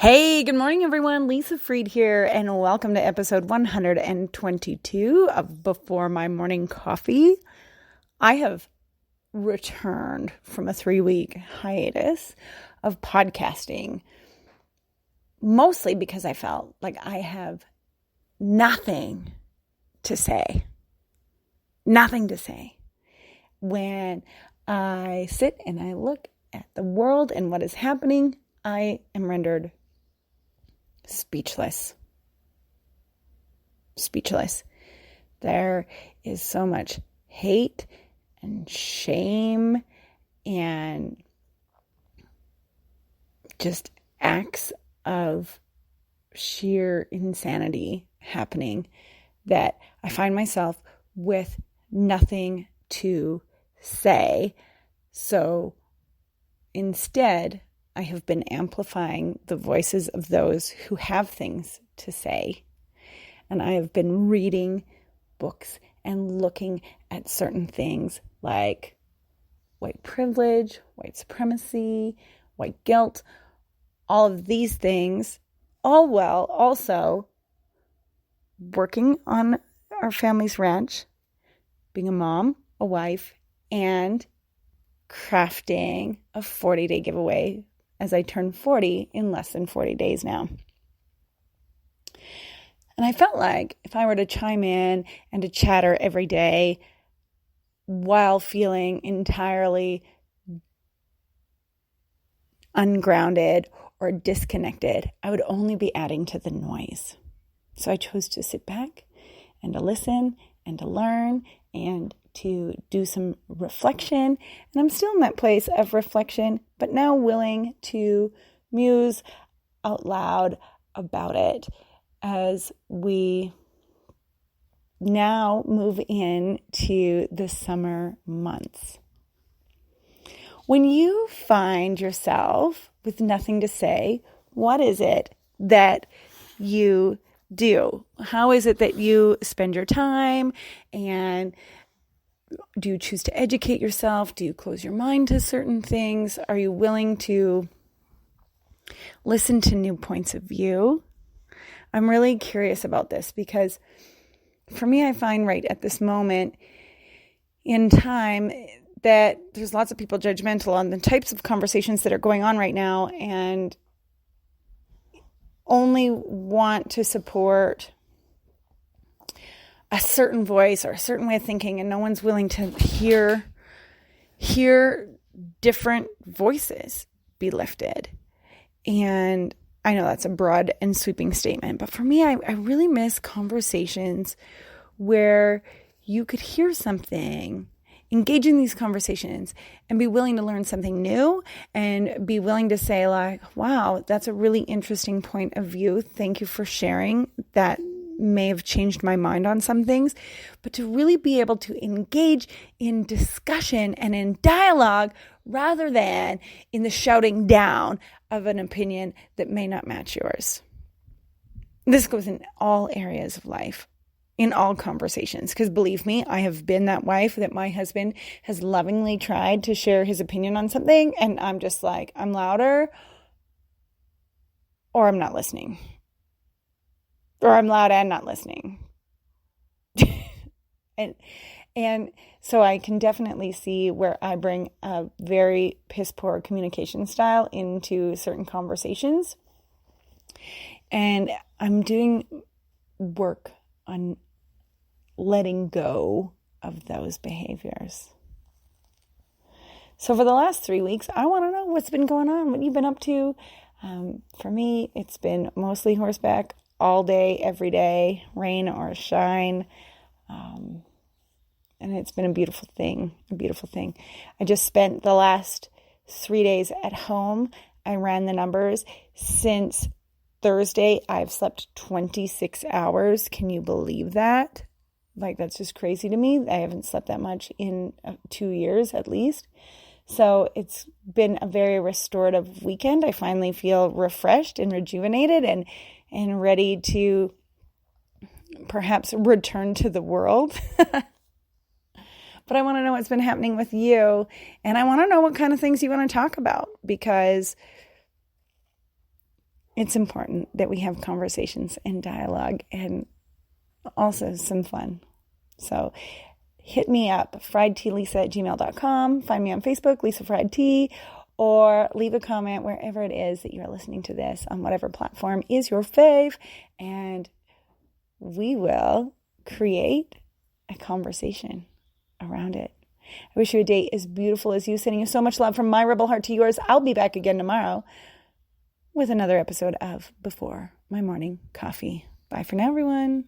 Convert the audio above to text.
Hey, good morning, everyone. Lisa Freed here, and welcome to episode 122 of Before My Morning Coffee. I have returned from a 3-week hiatus of podcasting, mostly because I felt like I have nothing to say. Nothing to say. When I sit and I look at the world and what is happening, I am rendered speechless. There is so much hate and shame and just acts of sheer insanity happening that I find myself with nothing to say. So instead, I have been amplifying the voices of those who have things to say. And I have been reading books and looking at certain things like white privilege, white supremacy, white guilt, all of these things, all while also working on our family's ranch, being a mom, a wife, and crafting a 40-day giveaway as I turn 40 in less than 40 days now. And I felt like if I were to chime in and to chatter every day while feeling entirely ungrounded or disconnected, I would only be adding to the noise. So I chose to sit back and to listen and to learn and to do some reflection. And I'm still in that place of reflection, but now willing to muse out loud about it as we now move into the summer months. When you find yourself with nothing to say, what is it that you do? How is it that you spend your time? And do you choose to educate yourself? Do you close your mind to certain things? Are you willing to listen to new points of view? I'm really curious about this because for me, I find right at this moment in time that there's lots of people judgmental on the types of conversations that are going on right now and only want to support a certain voice or a certain way of thinking, and no one's willing to hear different voices be lifted. And I know that's a broad and sweeping statement, but for me, I really miss conversations where you could hear something, engage in these conversations, and be willing to learn something new and be willing to say like, wow, that's a really interesting point of view. Thank you for sharing that. May have changed my mind on some things, but to really be able to engage in discussion and in dialogue rather than in the shouting down of an opinion that may not match yours. This goes in all areas of life, in all conversations, because believe me, I have been that wife that my husband has lovingly tried to share his opinion on something, and I'm just like, I'm louder or I'm not listening. Or I'm loud and not listening. and so I can definitely see where I bring a very piss poor communication style into certain conversations. And I'm doing work on letting go of those behaviors. So for the last 3 weeks, I want to know what's been going on, what you've been up to. For me, it's been mostly horseback. All day, every day, rain or shine. And it's been a beautiful thing. I just spent the last 3 days at home. I ran the numbers. Since Thursday, I've slept 26 hours. Can you believe that? Like, that's just crazy to me. I haven't slept that much in 2 years at least. So it's been a very restorative weekend. I finally feel refreshed and rejuvenated and ready to perhaps return to the world. But I want to know what's been happening with you. And I want to know what kind of things you want to talk about, because it's important that we have conversations and dialogue and also some fun. So hit me up, friedtealisa@gmail.com. Find me on Facebook, Lisa Fried Tea, or leave a comment wherever it is that you're listening to this on whatever platform is your fave, and we will create a conversation around it. I wish you a day as beautiful as you. Sending you so much love from my rebel heart to yours. I'll be back again tomorrow with another episode of Before My Morning Coffee. Bye for now, everyone.